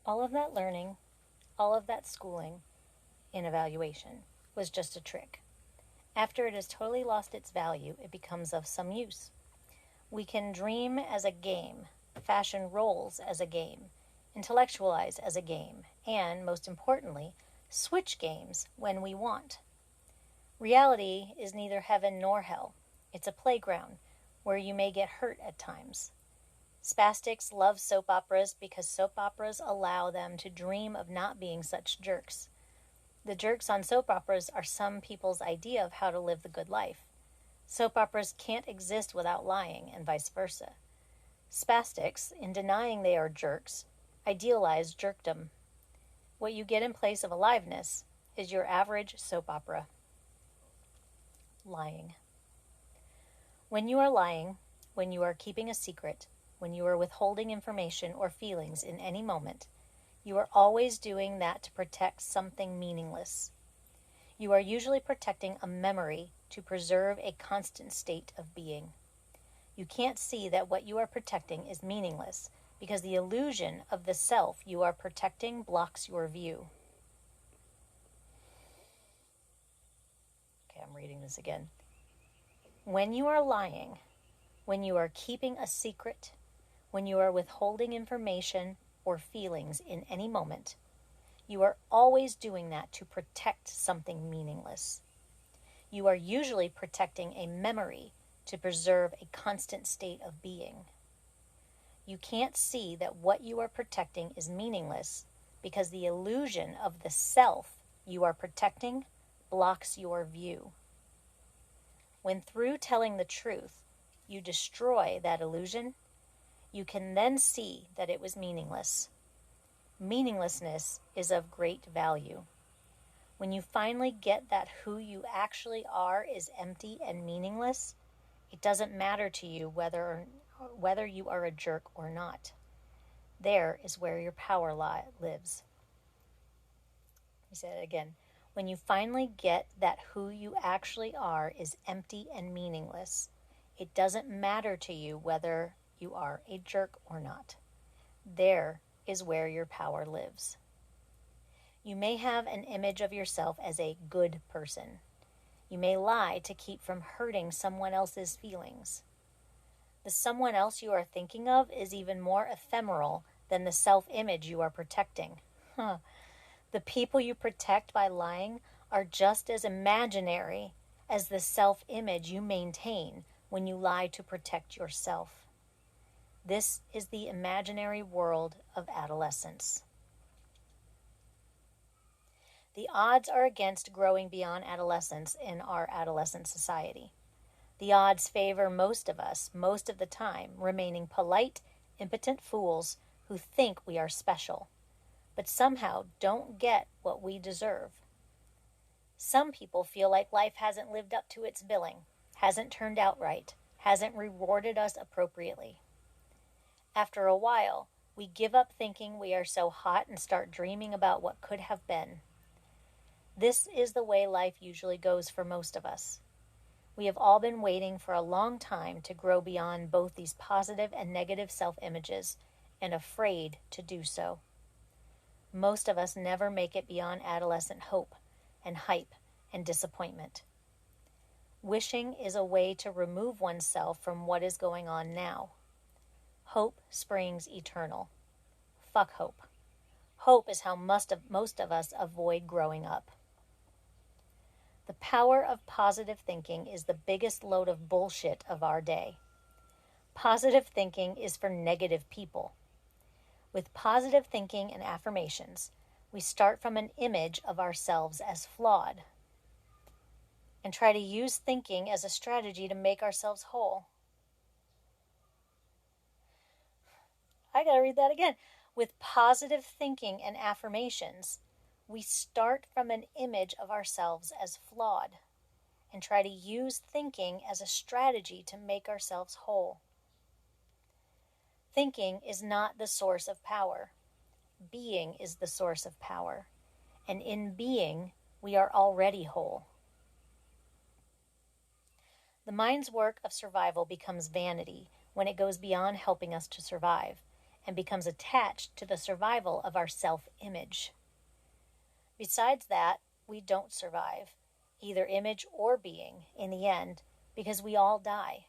All of that learning, all of that schooling in evaluation was just a trick. After it has totally lost its value, it becomes of some use. We can dream as a game, fashion roles as a game, intellectualize as a game, and, most importantly, switch games when we want. Reality is neither heaven nor hell. It's a playground where you may get hurt at times. Spastics love soap operas because soap operas allow them to dream of not being such jerks. The jerks on soap operas are some people's idea of how to live the good life. Soap operas can't exist without lying, and vice versa. Spastics, in denying they are jerks, idealize jerkdom. What you get in place of aliveness is your average soap opera. Lying. When you are lying, when you are keeping a secret, when you are withholding information or feelings in any moment, you are always doing that to protect something meaningless. You are usually protecting a memory to preserve a constant state of being. You can't see that what you are protecting is meaningless because the illusion of the self you are protecting blocks your view. Okay, I'm reading this again. When you are lying, when you are keeping a secret, when you are withholding information or feelings in any moment, you are always doing that to protect something meaningless. You are usually protecting a memory to preserve a constant state of being. You can't see that what you are protecting is meaningless because the illusion of the self you are protecting blocks your view. When through telling the truth, you destroy that illusion, you can then see that it was meaningless. Meaninglessness is of great value. When you finally get that who you actually are is empty and meaningless, it doesn't matter to you whether you are a jerk or not. There is where your power lives. Let me say it again. When you finally get that who you actually are is empty and meaningless, it doesn't matter to you whether you are a jerk or not. There is where your power lives. You may have an image of yourself as a good person. You may lie to keep from hurting someone else's feelings. The someone else you are thinking of is even more ephemeral than the self-image you are protecting. The people you protect by lying are just as imaginary as the self-image you maintain when you lie to protect yourself. This is the imaginary world of adolescence. The odds are against growing beyond adolescence in our adolescent society. The odds favor most of us, most of the time, remaining polite, impotent fools who think we are special, but somehow don't get what we deserve. Some people feel like life hasn't lived up to its billing, hasn't turned out right, hasn't rewarded us appropriately. After a while, we give up thinking we are so hot and start dreaming about what could have been. This is the way life usually goes for most of us. We have all been waiting for a long time to grow beyond both these positive and negative self-images and afraid to do so. Most of us never make it beyond adolescent hope and hype and disappointment. Wishing is a way to remove oneself from what is going on now. Hope springs eternal. Fuck hope. Hope is how most of us avoid growing up. The power of positive thinking is the biggest load of bullshit of our day. Positive thinking is for negative people. With positive thinking and affirmations, we start from an image of ourselves as flawed and try to use thinking as a strategy to make ourselves whole. I gotta read that again. With positive thinking and affirmations, we start from an image of ourselves as flawed and try to use thinking as a strategy to make ourselves whole. Thinking is not the source of power. Being is the source of power. And in being, we are already whole. The mind's work of survival becomes vanity when it goes beyond helping us to survive and becomes attached to the survival of our self-image. Besides that, we don't survive, either image or being, in the end, because we all die.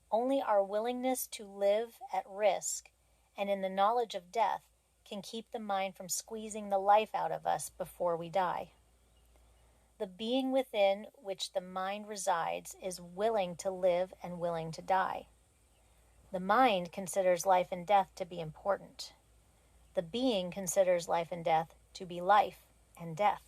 Only our willingness to live at risk and in the knowledge of death can keep the mind from squeezing the life out of us before we die. The being within which the mind resides is willing to live and willing to die. The mind considers life and death to be important. The being considers life and death to be life and death.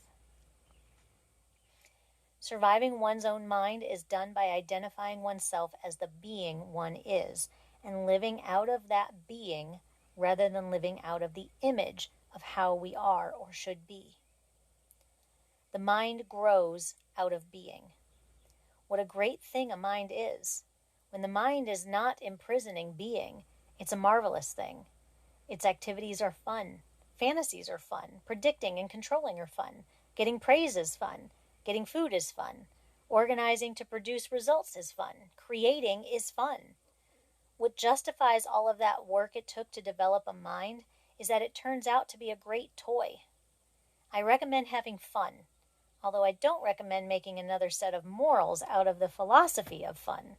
Surviving one's own mind is done by identifying oneself as the being one is and living out of that being rather than living out of the image of how we are or should be. The mind grows out of being. What a great thing a mind is. When the mind is not imprisoning being, it's a marvelous thing. Its activities are fun. Fantasies are fun. Predicting and controlling are fun. Getting praise is fun. Getting food is fun. Organizing to produce results is fun. Creating is fun. What justifies all of that work it took to develop a mind is that it turns out to be a great toy. I recommend having fun, although I don't recommend making another set of morals out of the philosophy of fun.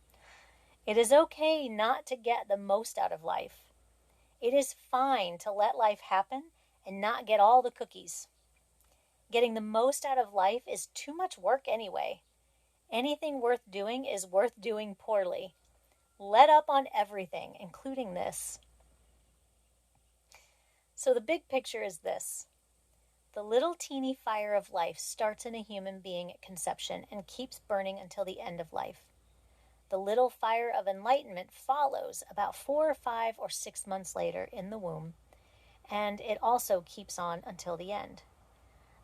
It is okay not to get the most out of life. It is fine to let life happen and not get all the cookies. Getting the most out of life is too much work anyway. Anything worth doing is worth doing poorly. Let up on everything, including this. So the big picture is this. The little teeny fire of life starts in a human being at conception and keeps burning until the end of life. The little fire of enlightenment follows about 4 or 5 or 6 months later in the womb, and it also keeps on until the end.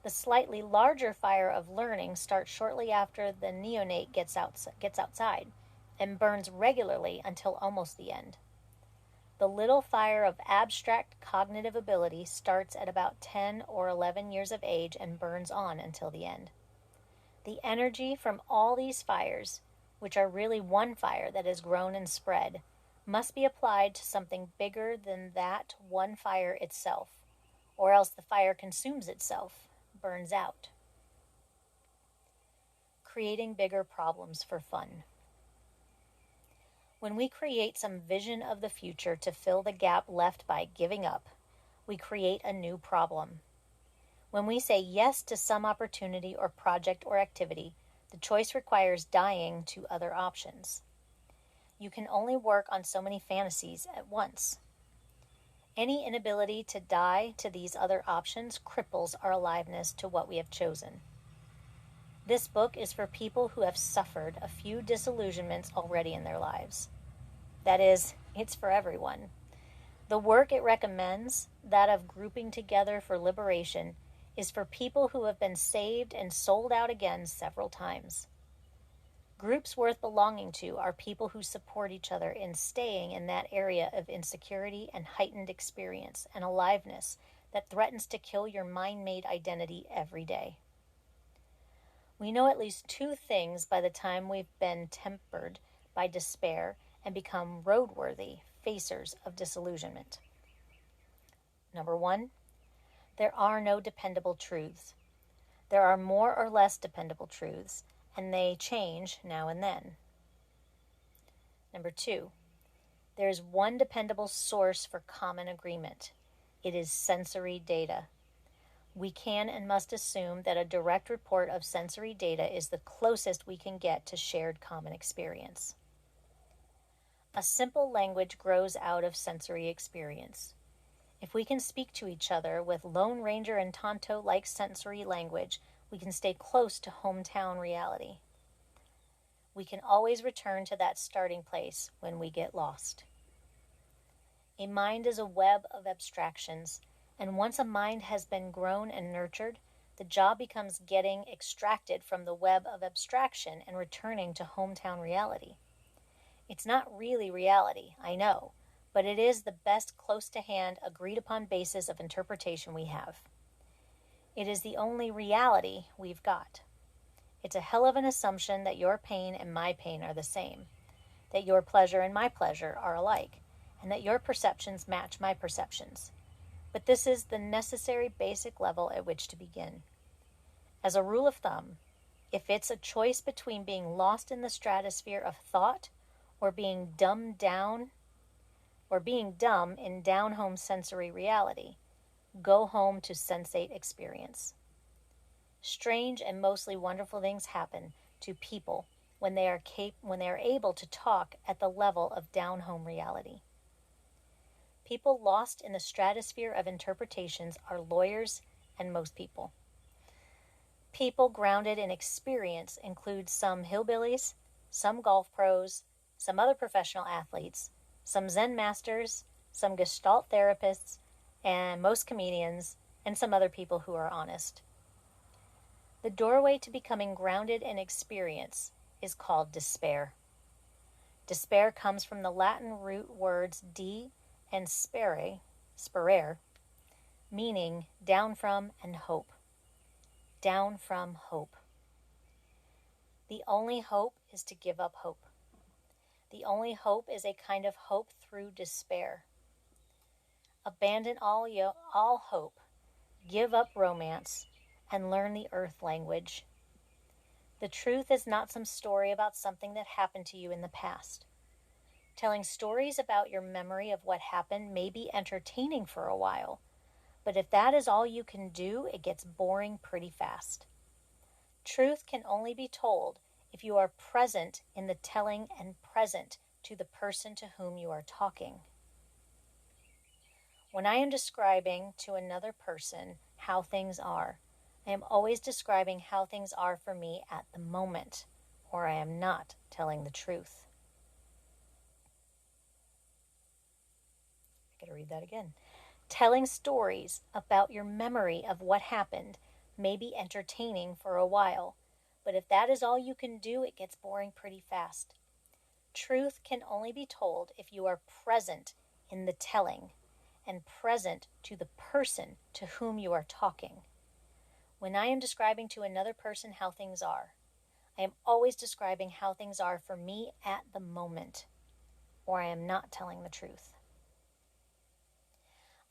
The slightly larger fire of learning starts shortly after the neonate gets outside and burns regularly until almost the end. The little fire of abstract cognitive ability starts at about 10 or 11 years of age and burns on until the end. The energy from all these fires, which are really one fire that has grown and spread, must be applied to something bigger than that one fire itself, or else the fire consumes itself, burns out. Creating bigger problems for fun. When we create some vision of the future to fill the gap left by giving up, we create a new problem. When we say yes to some opportunity or project or activity, the choice requires dying to other options. You can only work on so many fantasies at once. Any inability to die to these other options cripples our aliveness to what we have chosen. This book is for people who have suffered a few disillusionments already in their lives. That is, it's for everyone. The work it recommends, that of grouping together for liberation, is for people who have been saved and sold out again several times. Groups worth belonging to are people who support each other in staying in that area of insecurity and heightened experience and aliveness that threatens to kill your mind-made identity every day. We know at least 2 things by the time we've been tempered by despair and become roadworthy facers of disillusionment. Number 1, there are no dependable truths. There are more or less dependable truths, and they change now and then. Number 2, there is one dependable source for common agreement. It is sensory data. We can and must assume that a direct report of sensory data is the closest we can get to shared common experience. A simple language grows out of sensory experience. If we can speak to each other with Lone Ranger and Tonto-like sensory language, we can stay close to hometown reality. We can always return to that starting place when we get lost. A mind is a web of abstractions, and once a mind has been grown and nurtured, the job becomes getting extracted from the web of abstraction and returning to hometown reality. It's not really reality, I know, but it is the best close-to-hand, agreed-upon basis of interpretation we have. It is the only reality we've got. It's a hell of an assumption that your pain and my pain are the same, that your pleasure and my pleasure are alike, and that your perceptions match my perceptions. But this is the necessary basic level at which to begin. As a rule of thumb, if it's a choice between being lost in the stratosphere of thought or being dumbed down or being dumb in down-home sensory reality, go home to sensate experience. Strange and mostly wonderful things happen to people when they are able to talk at the level of down-home reality. People lost in the stratosphere of interpretations are lawyers and most people. People grounded in experience include some hillbillies, some golf pros, some other professional athletes, some Zen masters, some Gestalt therapists, and most comedians, and some other people who are honest. The doorway to becoming grounded in experience is called despair. Despair comes from the Latin root words de and sperare, meaning down from and hope. Down from hope. The only hope is to give up hope. The only hope is a kind of hope through despair. Abandon all hope, give up romance, and learn the earth language. The truth is not some story about something that happened to you in the past. Telling stories about your memory of what happened may be entertaining for a while, but if that is all you can do, it gets boring pretty fast. Truth can only be told if you are present in the telling and present to the person to whom you are talking. When I am describing to another person how things are, I am always describing how things are for me at the moment, or I am not telling the truth. I gotta read that again. Telling stories about your memory of what happened may be entertaining for a while, but if that is all you can do, it gets boring pretty fast. Truth can only be told if you are present in the telling and present to the person to whom you are talking. When I am describing to another person how things are, I am always describing how things are for me at the moment, or I am not telling the truth.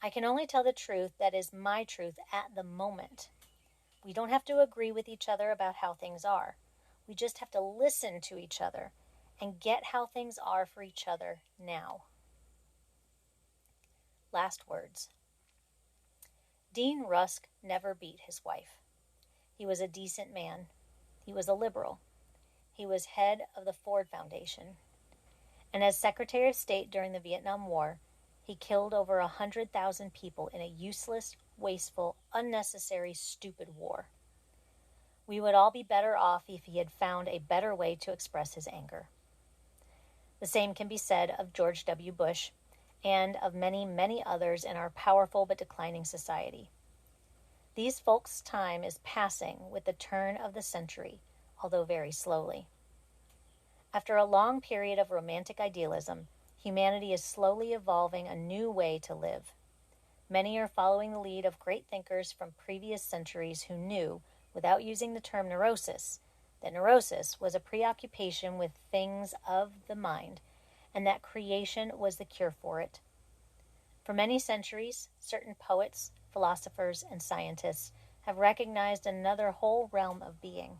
I can only tell the truth that is my truth at the moment. We don't have to agree with each other about how things are. We just have to listen to each other and get how things are for each other now. Last words. Dean Rusk never beat his wife. He was a decent man. He was a liberal. He was head of the Ford Foundation. And as Secretary of State during the Vietnam War, he killed over 100,000 people in a useless, wasteful, unnecessary, stupid war. We would all be better off if he had found a better way to express his anger. The same can be said of George W. Bush and of many, many others in our powerful but declining society. These folks' time is passing with the turn of the century, although very slowly. After a long period of romantic idealism, humanity is slowly evolving a new way to live. Many are following the lead of great thinkers from previous centuries who knew, without using the term neurosis, that neurosis was a preoccupation with things of the mind, and that creation was the cure for it. For many centuries, certain poets, philosophers, and scientists have recognized another whole realm of being,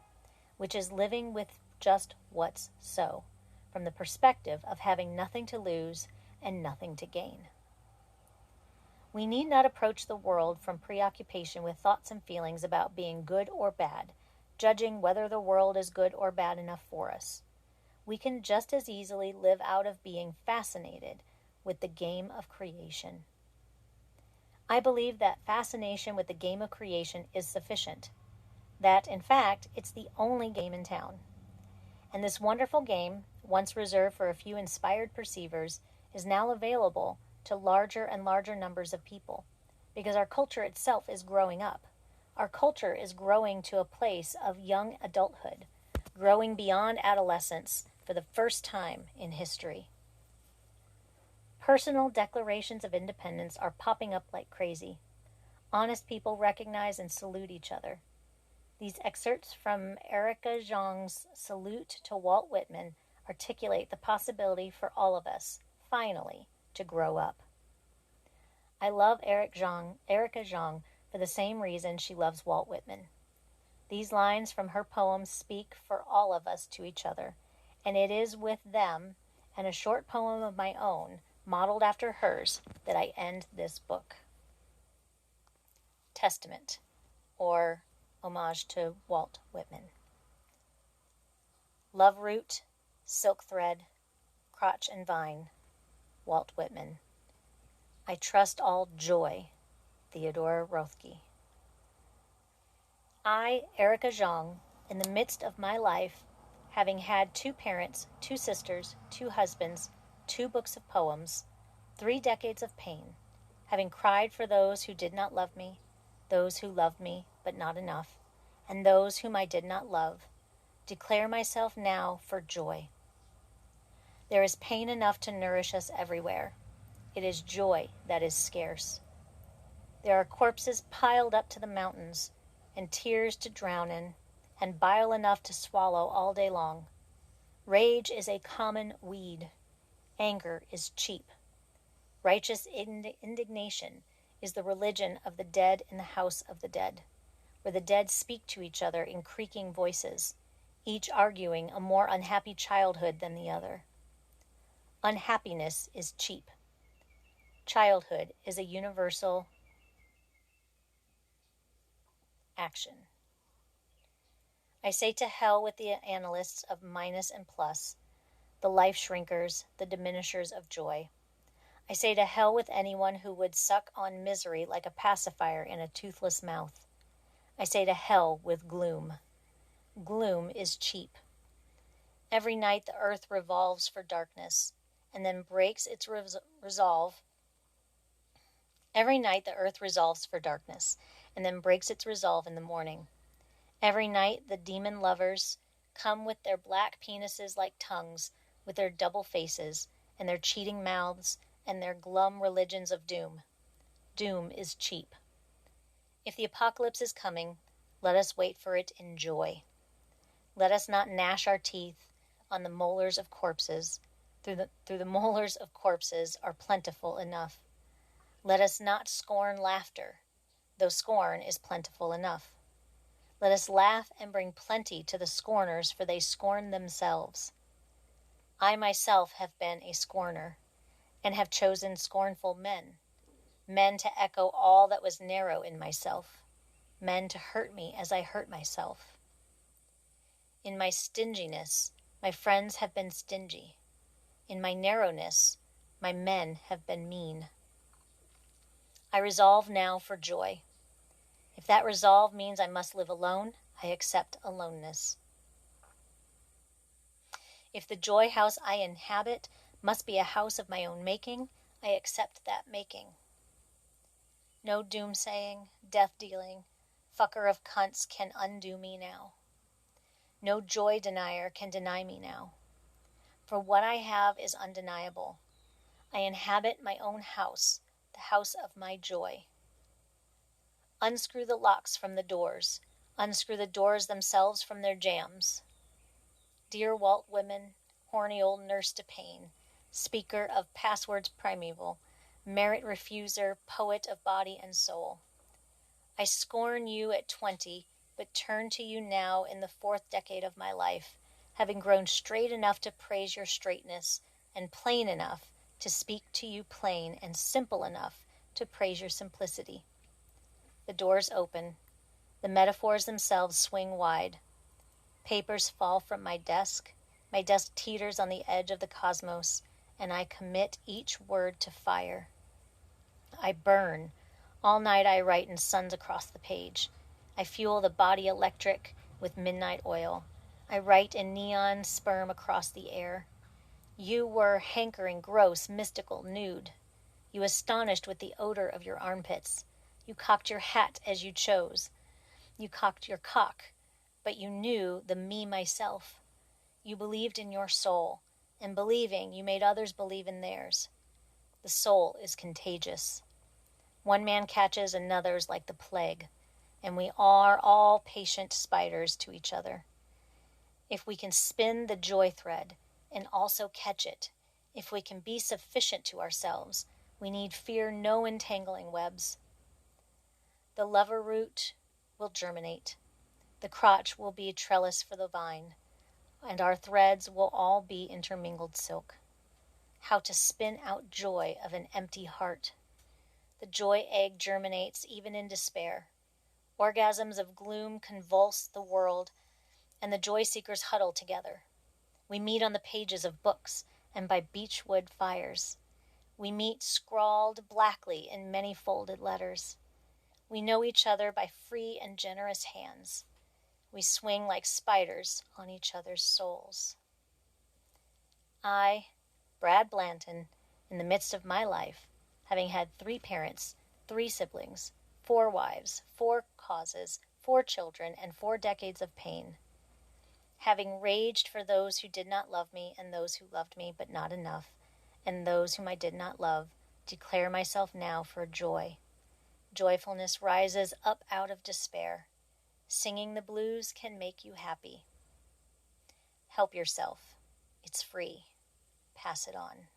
which is living with just what's so, from the perspective of having nothing to lose and nothing to gain. We need not approach the world from preoccupation with thoughts and feelings about being good or bad, judging whether the world is good or bad enough for us. We can just as easily live out of being fascinated with the game of creation. I believe that fascination with the game of creation is sufficient, that, in fact, it's the only game in town. And this wonderful game, once reserved for a few inspired perceivers, is now available to larger and larger numbers of people, because our culture itself is growing up. Our culture is growing to a place of young adulthood, growing beyond adolescence for the first time in history. Personal declarations of independence are popping up like crazy. Honest people recognize and salute each other. These excerpts from Erica Zhang's Salute to Walt Whitman articulate the possibility for all of us, finally, to grow up. I love Erica Jong for the same reason she loves Walt Whitman. These lines from her poems speak for all of us to each other, and it is with them and a short poem of my own, modeled after hers, that I end this book. Testament, or homage to Walt Whitman. Love root, silk thread, crotch and vine, Walt Whitman. I trust all joy, Theodore Roethke. I, Erica Jong, in the midst of my life, having had 2 parents, 2 sisters, 2 husbands, 2 books of poems, 3 decades of pain, having cried for those who did not love me, those who loved me but not enough, and those whom I did not love, declare myself now for joy. There is pain enough to nourish us everywhere. It is joy that is scarce. There are corpses piled up to the mountains, and tears to drown in, and bile enough to swallow all day long. Rage is a common weed. Anger is cheap. Righteous indignation is the religion of the dead in the house of the dead, where the dead speak to each other in creaking voices, each arguing a more unhappy childhood than the other. Unhappiness is cheap. Childhood is a universal action. I say to hell with the analysts of minus and plus, the life shrinkers, the diminishers of joy. I say to hell with anyone who would suck on misery like a pacifier in a toothless mouth. I say to hell with gloom. Gloom is cheap. Every night the earth revolves for darkness, and then breaks its resolve. Every night the earth resolves for darkness, and then breaks its resolve in the morning. Every night the demon lovers come with their black penises like tongues, with their double faces, and their cheating mouths, and their glum religions of doom. Doom is cheap. If the apocalypse is coming, let us wait for it in joy. Let us not gnash our teeth on the molars of corpses, through the molars of corpses are plentiful enough. Let us not scorn laughter, though scorn is plentiful enough. Let us laugh and bring plenty to the scorners, for they scorn themselves. I myself have been a scorner, and have chosen scornful men to echo all that was narrow in myself, men to hurt me as I hurt myself. In my stinginess, my friends have been stingy. In my narrowness, my men have been mean. I resolve now for joy. If that resolve means I must live alone, I accept aloneness. If the joy house I inhabit must be a house of my own making, I accept that making. No doomsaying, death-dealing, fucker of cunts can undo me now. No joy denier can deny me now. For what I have is undeniable. I inhabit my own house, the house of my joy. Unscrew the locks from the doors. Unscrew the doors themselves from their jambs. Dear Walt Whitman, horny old nurse to pain, speaker of passwords primeval, merit refuser, poet of body and soul. I scorn you at 20, but turn to you now in the 4th decade of my life, having grown straight enough to praise your straightness, and plain enough to speak to you plain, and simple enough to praise your simplicity. The doors open. The metaphors themselves swing wide. Papers fall from my desk. My desk teeters on the edge of the cosmos, and I commit each word to fire. I burn. All night I write in suns across the page. I fuel the body electric with midnight oil. I write in neon sperm across the air. You were hankering, gross, mystical, nude. You astonished with the odor of your armpits. You cocked your hat as you chose. You cocked your cock, but you knew the me myself. You believed in your soul, and believing, you made others believe in theirs. The soul is contagious. One man catches another's like the plague, and we are all patient spiders to each other. If we can spin the joy thread and also catch it, If we can be sufficient to ourselves, we need fear no entangling webs. The lover root will germinate. The crotch will be a trellis for the vine, and our threads will all be intermingled silk. How to spin out joy of an empty heart. The joy egg germinates even in despair. Orgasms of gloom convulse the world, and the joy seekers huddle together. We meet on the pages of books and by beechwood fires. We meet scrawled blackly in many folded letters. We know each other by free and generous hands. We swing like spiders on each other's souls. I, Brad Blanton, in the midst of my life, having had 3 parents, 3 siblings, 4 wives, 4 causes, 4 children, and 4 decades of pain, having raged for those who did not love me and those who loved me but not enough, and those whom I did not love, declare myself now for joy. Joyfulness rises up out of despair. Singing the blues can make you happy. Help yourself. It's free. Pass it on.